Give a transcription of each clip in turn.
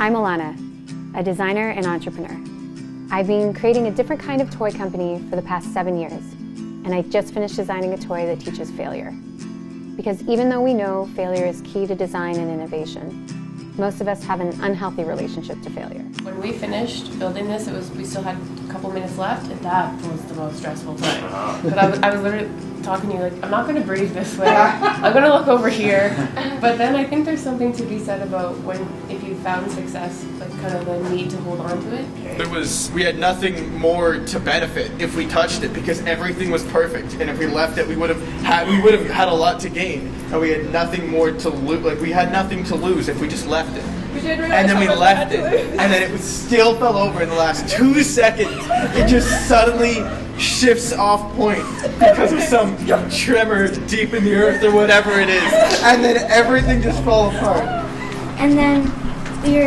I'm Alana, a designer and entrepreneur. I've been creating a different kind of toy company for the past 7 years, and I just finished designing a toy that teaches failure. Because even though we know failure is key to design and innovation, most of us have an unhealthy relationship to failure. When we finished building this, we still had a couple minutes left, and that was the most stressful time. But I was literally talking to you like, I'm not going to breathe this way. I'm going to look over here. But then I think there's something to be said about if you found success, like kind of the need to hold on to it. We had nothing more to benefit if we touched it because everything was perfect, and if we left it, we would have had a lot to gain, and we had nothing more to lose. Like we had nothing to lose if we just left it. And then we left it, and then it still fell over in the last 2 seconds. It just suddenly shifts off point because of some tremor deep in the earth or whatever it is, and then everything just fell apart. And then we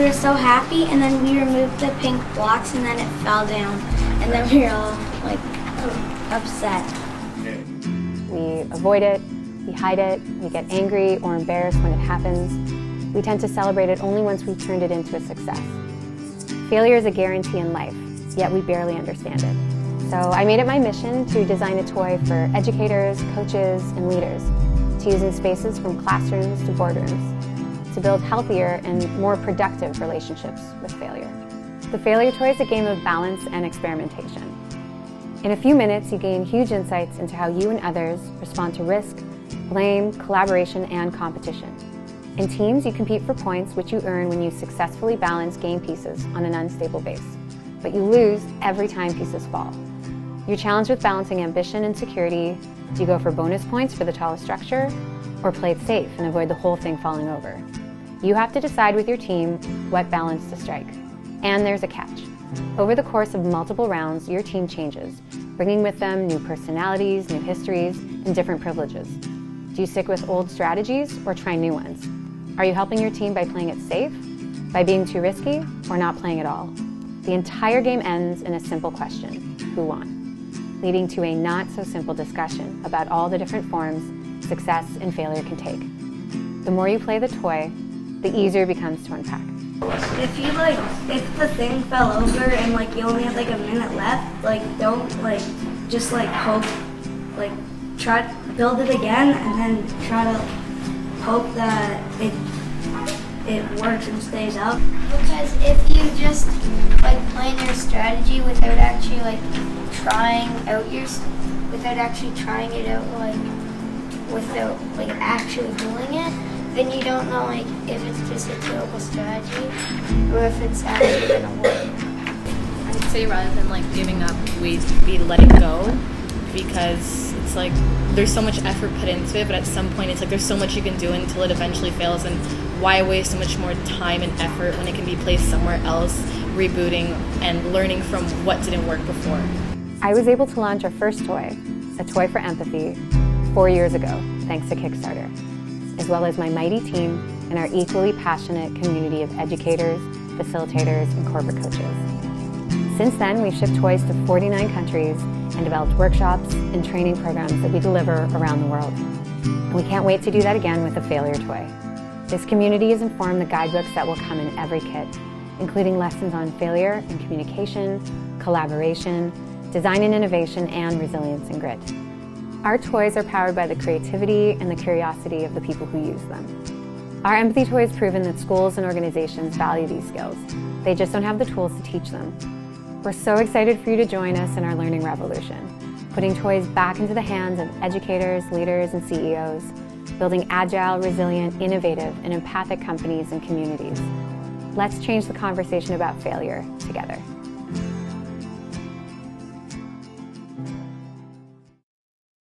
were so happy, and then we removed the pink blocks, and then it fell down, and then we were all like upset. We avoid it, we hide it, we get angry or embarrassed when it happens. We tend to celebrate it only once we've turned it into a success. Failure is a guarantee in life, yet we barely understand it. So I made it my mission to design a toy for educators, coaches, and leaders to use in spaces from classrooms to boardrooms to build healthier and more productive relationships with failure. The Failure Toy is a game of balance and experimentation. In a few minutes, you gain huge insights into how you and others respond to risk, blame, collaboration, and competition. In teams, you compete for points which you earn when you successfully balance game pieces on an unstable base, but you lose every time pieces fall. You're challenged with balancing ambition and security. Do you go for bonus points for the tallest structure, or play it safe and avoid the whole thing falling over? You have to decide with your team what balance to strike. And there's a catch. Over the course of multiple rounds, your team changes, bringing with them new personalities, new histories, and different privileges. Do you stick with old strategies or try new ones? Are you helping your team by playing it safe, by being too risky, or not playing at all? The entire game ends in a simple question: who won? Leading to a not-so-simple discussion about all the different forms success and failure can take. The more you play the toy, the easier it becomes to unpack. If the thing fell over and you only had a minute left, don't just hope, try to build it again and then try to hope that it works and stays up. Because if you just plan your strategy without actually trying it out without actually doing it, then you don't know if it's just a terrible strategy or if it's actually gonna work. I'd say rather than giving up, we'd be letting go, because it's there's so much effort put into it, but at some point it's there's so much you can do until it eventually fails, and why waste so much more time and effort when it can be placed somewhere else, rebooting and learning from what didn't work before. I was able to launch our first toy, a toy for empathy, 4 years ago, thanks to Kickstarter, as well as my mighty team and our equally passionate community of educators, facilitators, and corporate coaches. Since then, we've shipped toys to 49 countries and developed workshops and training programs that we deliver around the world. And we can't wait to do that again with the Failure Toy. This community has informed the guidebooks that will come in every kit, including lessons on failure and communication, collaboration, design and innovation, and resilience and grit. Our toys are powered by the creativity and the curiosity of the people who use them. Our empathy toy has proven that schools and organizations value these skills. They just don't have the tools to teach them. We're so excited for you to join us in our learning revolution, putting toys back into the hands of educators, leaders, and CEOs, building agile, resilient, innovative, and empathic companies and communities. Let's change the conversation about failure together.